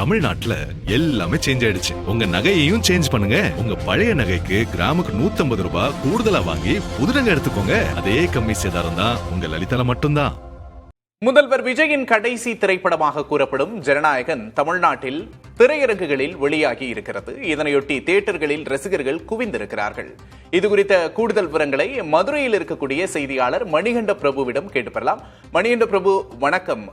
தமிழ்நாட்டுல எல்லாமே சேஞ்ச் ஆயிடுச்சு. உங்க நகையையும் சேஞ்ச் பண்ணுங்க. உங்க பழைய நகைக்கு கிராமுக்கு 150 ரூபாய் கூடுதலா வாங்கி புது நகை எடுத்துக்கோங்க. அதே கம்மி சேதாரம் தான் உங்க லலிதால மட்டும்தான். முதல்வர் விஜயின் கடைசி திரைப்படமாக கூறப்படும் ஜனநாயகன் தமிழ்நாட்டில் திரையரங்குகளில் வெளியாகி இருக்கிறது. இதனையொட்டி தியேட்டர்களில் ரசிகர்கள் குவிந்திருக்கிறார்கள். இது குறித்த கூடுதல் விவரங்களை மதுரையில் இருக்கக்கூடிய செய்தியாளர் மணிகண்ட பிரபுவிடம் கேட்டு பெறலாம். மணிகண்ட பிரபு, வணக்கம்.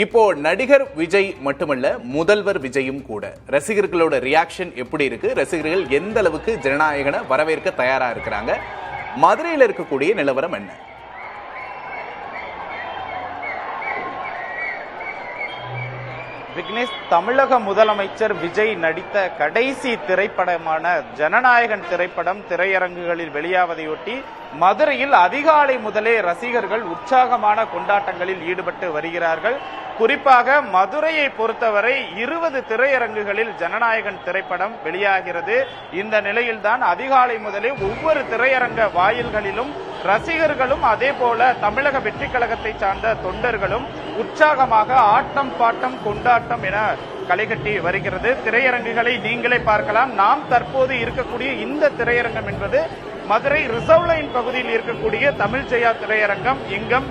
இப்போ நடிகர் விஜய் மட்டுமல்ல, முதல்வர் விஜயும் கூட. ரசிகர்களோட ரியாக்ஷன் எப்படி இருக்கு? ரசிகர்கள் எந்த அளவுக்கு ஜனநாயகனை வரவேற்க தயாரா இருக்கிறாங்க? மதுரையில் இருக்கக்கூடிய நிலவரம் என்ன? விக்னேஷ், தமிழக முதலமைச்சர் விஜய் நடித்த கடைசி திரைப்படமான ஜனநாயகன் திரைப்படம் திரையரங்குகளில் வெளியாவதையொட்டி மதுரையில் அதிகாலை முதலே ரசிகர்கள் உற்சாகமான கொண்டாட்டங்களில் ஈடுபட்டு வருகிறார்கள். குறிப்பாக மதுரையை பொறுத்தவரை 20 திரையரங்குகளில் ஜனநாயகன் திரைப்படம் வெளியாகிறது. இந்த நிலையில்தான் அதிகாலை முதலே ஒவ்வொரு திரையரங்க வாயில்களிலும் ரசிகர்களும் அதே போல தமிழக வெற்றி கழகத்தை சார்ந்த தொண்டர்களும் உற்சாகமாக ஆட்டம் பாட்டம் கொண்டாட்டம் என களைகட்டி வருகிறது. திரையரங்குகளை நீங்களே பார்க்கலாம். நாம் தற்போது இருக்கக்கூடிய இந்த திரையரங்கம் என்பது மதுரை ரிசர்வ் லைன் பகுதியில் இருக்கக்கூடிய தமிழ் ஜெயா திரையரங்கம். இங்கும்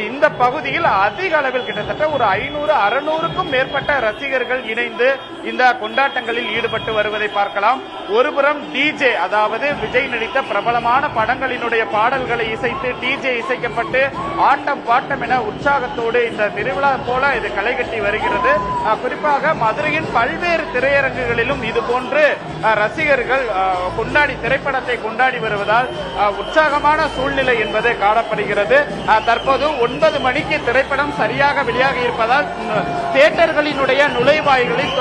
இந்த பகுதியில் அதிக அளவில் கிட்டத்தட்ட ஒரு 500-600க்கும் மேற்பட்ட ரசிகர்கள் இணைந்து இந்த கொண்டாட்டங்களில் ஈடுபட்டு வருவதை பார்க்கலாம். ஒருபுறம் டிஜே, அதாவது விஜய் நடித்த பிரபலமான படங்களினுடைய பாடல்களை இசைத்து டிஜே இசைக்கப்பட்டு ஆட்டம் பாட்டம் என உற்சாகத்தோடு இந்த திருவிழா போல இது களைகட்டி வருகிறது. குறிப்பாக மதுரையின் பல்வேறு திரையரங்குகளிலும் இது போன்று ரசிகர்கள் திரைப்படத்தை கொண்டாடி வருவதால் உற்சாகமான சூழ்நிலை என்பது காணப்படுகிறது. தற்போது 9 மணிக்கு திரைப்படம் சரியாக வெளியாக இருப்பதால் தியேட்டர்களினுடைய நுழைவாய்களில்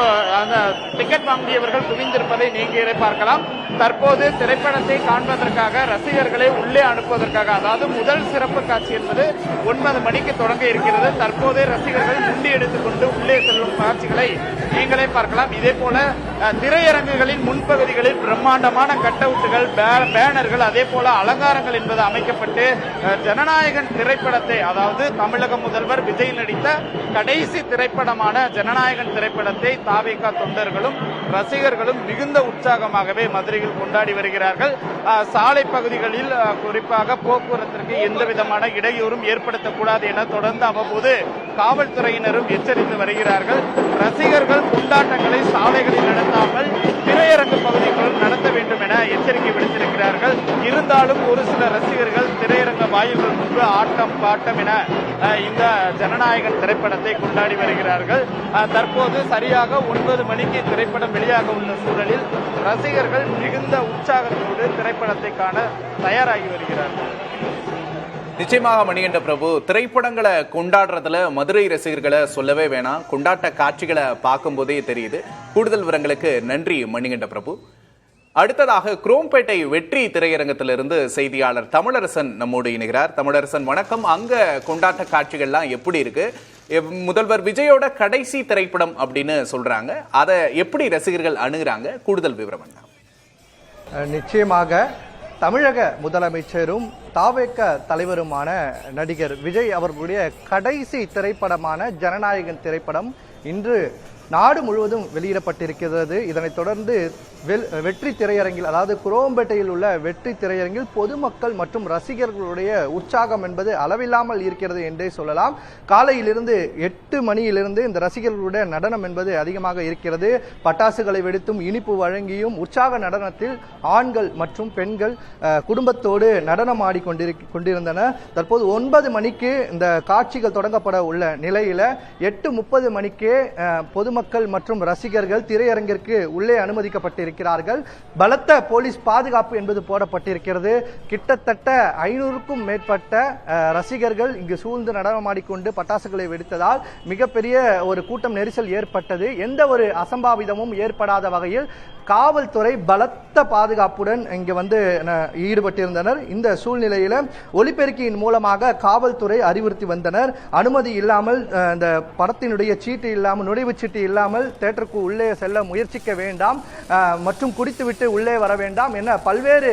டிக்கெட் வாங்கியவர்கள் குவிந்திருப்பதை நீங்களே பார்க்கலாம். தற்போது திரைப்படத்தை காண்பதற்காக ரசிகர்களை உள்ளே அனுப்புவதற்காக, அதாவது முதல் சிறப்பு காட்சி என்பது 9 மணிக்கு தொடங்க இருக்கிறது. தற்போது ரசிகர்கள் முண்டி எடுத்துக் கொண்டு உள்ளே செல்லும் காட்சிகளை நீங்களே பார்க்கலாம். இதே போல திரையரங்குகளின் முன்பகுதிகளில் பிரம்மாண்டமான கட் அவுட்டுகள், பேனர்கள், அதே போல அலங்காரங்கள் என்பது அமைக்கப்பட்டு ஜனநாயகன் திரைப்படத்தை, அதாவது தமிழக முதல்வர் விஜய் நடித்த கடைசி திரைப்படமான ஜனநாயகன் திரைப்படத்தை தாவேகா தொண்டர்களும் ரசிகர்களும் மிகுந்த உற்சாகமாகவே மதுரையில் கொண்டாடி வருகிறார்கள். சாலை பகுதிகளில் குறிப்பாக போக்குவரத்திற்கு எந்த விதமான இடையூறும் ஏற்படுத்தக்கூடாது என தொடர்ந்து அவ்வப்போது காவல்துறையினரும் எச்சரித்து வருகிறார்கள். ரசிகர்கள் கொண்டாட்டங்களை சாலைகளில் நடத்தாமல் திரையரங்கு பகுதிகளும் நடத்த வேண்டும் என எச்சரிக்கை விடுத்திருக்கிறார்கள். இருந்தாலும் ஒரு சில ரசிகர்கள் திரையரங்க வாயில்கள் முன்பு ஆட்டம் பாட்டம் என இந்த ஜனநாயகன் திரைப்படத்தை கொண்டாடி வருகிறார்கள். தற்போது சரியாக 9 மணிக்கு திரைப்படம் வெளியாக உள்ள சூழலில் ரசிகர்கள் மிகுந்த உற்சாகத்தோடு திரைப்படத்தை காண தயாராகி வருகிறார்கள். நிச்சயமாக மணிகண்ட பிரபு, திரைப்படங்களை கொண்டாடுறதுல மதுரை ரசிகர்களை சொல்லவே வேணாம். கொண்டாட்ட காட்சிகளை பார்க்கும் போதே தெரியுது. கூடுதல் விவரங்களுக்கு நன்றி மணிகண்ட பிரபு. அடுத்ததாக குரோம்பேட்டை வெற்றி திரையரங்கத்திலிருந்து செய்தியாளர் தமிழரசன் நம்மோடு இணைகிறார். தமிழரசன், வணக்கம். அங்க கொண்டாட்ட காட்சிகள்லாம் எப்படி இருக்கு? முதல்வர் விஜயோட கடைசி திரைப்படம் அப்படின்னு சொல்றாங்க. அதை எப்படி ரசிகர்கள் அணுகுறாங்க? கூடுதல் விவரம் என்ன? நிச்சயமாக தமிழக முதலமைச்சரும் தாவேக தலைவருமான நடிகர் விஜய் அவர்களுடைய கடைசி திரைப்படமான ஜனநாயகன் திரைப்படம் இன்று நாடு முழுவதும் வெளியிடப்பட்டிருக்கிறது. இதனைத் தொடர்ந்து வெற்றி திரையரங்கில், அதாவது குரோம்பேட்டையில் உள்ள வெற்றி திரையரங்கில் பொதுமக்கள் மற்றும் ரசிகர்களுடைய உற்சாகம் என்பது அளவில்லாமல் இருக்கிறது என்றே சொல்லலாம். காலையிலிருந்து 8 மணியிலிருந்து இந்த ரசிகர்களுடைய நடனம் என்பது அதிகமாக இருக்கிறது. பட்டாசுகளை வெடித்தும் இனிப்பு வழங்கியும் உற்சாக நடனத்தில் ஆண்கள் மற்றும் பெண்கள் குடும்பத்தோடு நடனம் ஆடிக்கொண்டிருந்தனர். தற்போது 9 மணிக்கு இந்த காட்சிகள் தொடங்கப்பட உள்ள நிலையில 8:30 மணிக்கே பொதுமக்கள் மற்றும் ரசிகர்கள் திரையரங்கிற்கு உள்ளே அனுமதிக்கப்பட்டிருக்கிறார்கள். பலத்த போலீஸ் பாதுகாப்பு என்பது போடப்பட்டிருக்கிறது. கிட்டத்தட்ட 500க்கும் மேற்பட்ட ரசிகர்கள் இங்கு சூழ்ந்து நடனமாடிக்கொண்டு பட்டாசுகளை வெடித்ததால் மிகப்பெரிய ஒரு கூட்டம் நெரிசல் ஏற்பட்டது. எந்த ஒரு அசம்பாவிதமும் ஏற்படாத வகையில் காவல்துறை பலத்த பாதுகாப்புடன் இங்கு வந்து ஈடுபட்டிருந்தனர். இந்த சூழ்நிலையில ஒலிபெருக்கியின் மூலமாக காவல்துறை அறிவுறுத்தி வந்தனர். அனுமதி இல்லாமல் இந்த படத்தினுடைய சீட்டு இல்லாமல், நுழைவு சீட்டு இல்லாமல் தியேட்டருக்கு உள்ளே செல்ல முயற்சிக்க வேண்டாம் மற்றும் குடித்துவிட்டு உள்ளே வர வேண்டாம் என பல்வேறு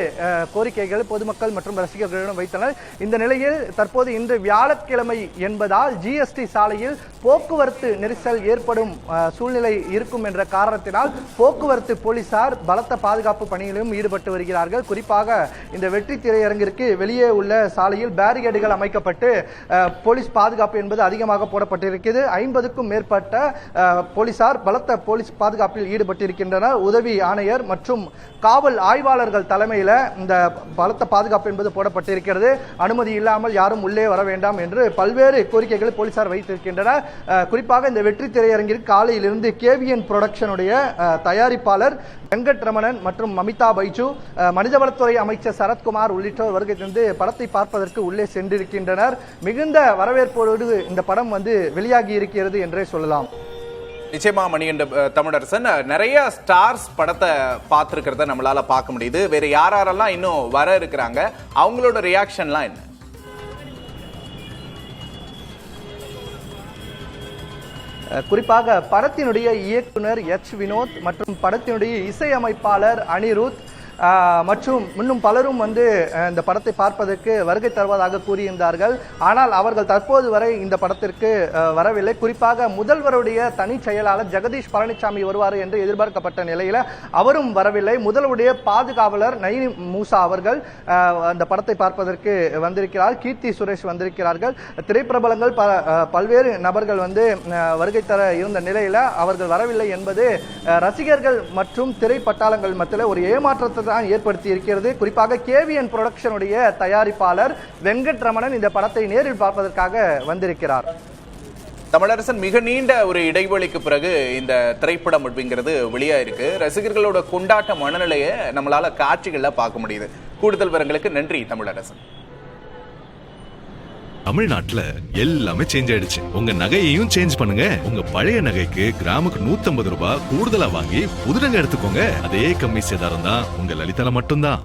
கோரிக்கைகள் பொதுமக்கள் மற்றும் ரசிகர்களிடம் வைத்தனர். இந்த நிலையில் தற்போது இன்று வியாழக்கிழமை என்பதால் ஜிஎஸ்டி சாலையில் போக்குவரத்து நெரிசல் ஏற்படும் சூழ்நிலை இருக்கும் என்ற காரணத்தினால் போக்குவரத்து போலீசார் பலத்த பாதுகாப்பு பணியிலும் ஈடுபட்டு வருகிறார்கள். குறிப்பாக இந்த வெற்றி திரையரங்கிற்கு வெளியே உள்ள சாலையில் பேரிகேடுகள் அமைக்கப்பட்டு போலீஸ் பாதுகாப்பு என்பது அதிகமாக போடப்பட்டிருக்கிறது. 50க்கும் மேற்பட்ட போலீசார் பலத்த போலீஸ் பாதுகாப்பில் ஈடுபட்டிருக்கின்றனர். உதவி ஆணையர் மற்றும் காவல் ஆய்வாளர்கள் தலைமையில் இந்த பலத்த பாதுகாப்பு என்பது போடப்பட்டிருக்கிறது. அனுமதி இல்லாமல் யாரும் உள்ளே வர வேண்டாம் என்று பல்வேறு கோரிக்கைகளை போலீசார் வைத்திருக்கின்றனர். குறிப்பாக இந்த வெற்றி திரையரங்கிற்கு காலையிலிருந்து கேவிஎன் புரொடக்ஷனுடைய தயாரிப்பாளர் வெங்கட்ரமணன் மற்றும் மமிதா பைஜு, மனிதவளத்துறை அமைச்சர் சரத்குமார் உள்ளிட்டோர் வருகை தந்து படத்தை பார்ப்பதற்கு உள்ளே சென்றிருக்கின்றனர். மிகுந்த வரவேற்போடு இந்த படம் வெளியாகி இருக்கிறது என்றே சொல்லலாம். நிச்சயமா மணிகண்ட தமிழரசன், நிறைய ஸ்டார்ஸ் படத்தை பார்த்திருக்கிறத நம்மளால பார்க்க முடியுது. வேற யாரெல்லாம் இன்னும் வர இருக்கிறாங்க, அவங்களோட ரியாக்ஷன்லாம் என்ன? குறிப்பாக படத்தினுடைய இயக்குனர் எச் வினோத் மற்றும் படத்தினுடைய இசையமைப்பாளர் அனிருத் மற்றும் இன்னும் பலரும் இந்த படத்தை பார்ப்பதற்கு வருகை தருவதாக கூறியிருந்தார்கள். ஆனால் அவர்கள் தற்போது வரை இந்த படத்திற்கு வரவில்லை. குறிப்பாக முதல்வருடைய தனி செயலாளர் ஜெகதீஷ் பழனிசாமி வருவார் என்று எதிர்பார்க்கப்பட்ட நிலையில் அவரும் வரவில்லை. முதல்வருடைய பாதுகாவலர் நயினி மூசா அவர்கள் அந்த படத்தை பார்ப்பதற்கு வந்திருக்கிறார். கீர்த்தி சுரேஷ் வந்திருக்கிறார்கள். திரைப்பிரபலங்கள் பல்வேறு நபர்கள் வருகை தர இருந்த நிலையில் அவர்கள் வரவில்லை என்பது ரசிகர்கள் மற்றும் திரைப்பட்டாளங்கள் மத்தியில் ஒரு ஏமாற்றத்தை ஏற்படுத்தி இருக்கிறது. குறிப்பாக கேவிஎன் புரொடக்ஷனுடைய தயாரிப்பாளர் வெங்கட்ரமணன் இந்த படத்தை நேரில் பார்ப்பதற்காக வந்திருக்கிறார். தமிழரசன், மிக நீண்ட ஒரு இடைவெளிக்கு பிறகு இந்த திரைப்படம் அப்படிங்கிறது வெளியாயிருக்கு. ரசிகர்களோட கொண்டாட்ட மனநிலையை நம்மளால காட்சிகள்ல பார்க்க முடியுது. கூடுதல் விவரங்களுக்கு நன்றி தமிழரசன். தமிழ்நாட்டுல எல்லாமே சேஞ்ச் ஆயிடுச்சு. உங்க நகையையும் சேஞ்ச் பண்ணுங்க. உங்க பழைய நகைக்கு கிராமுக்கு 150 ரூபாய் கூடுதலா வாங்கி புது நகை எடுத்துக்கோங்க. அதே கம்மி சேதாரம் தான் உங்க லலிதால மட்டும்தான்.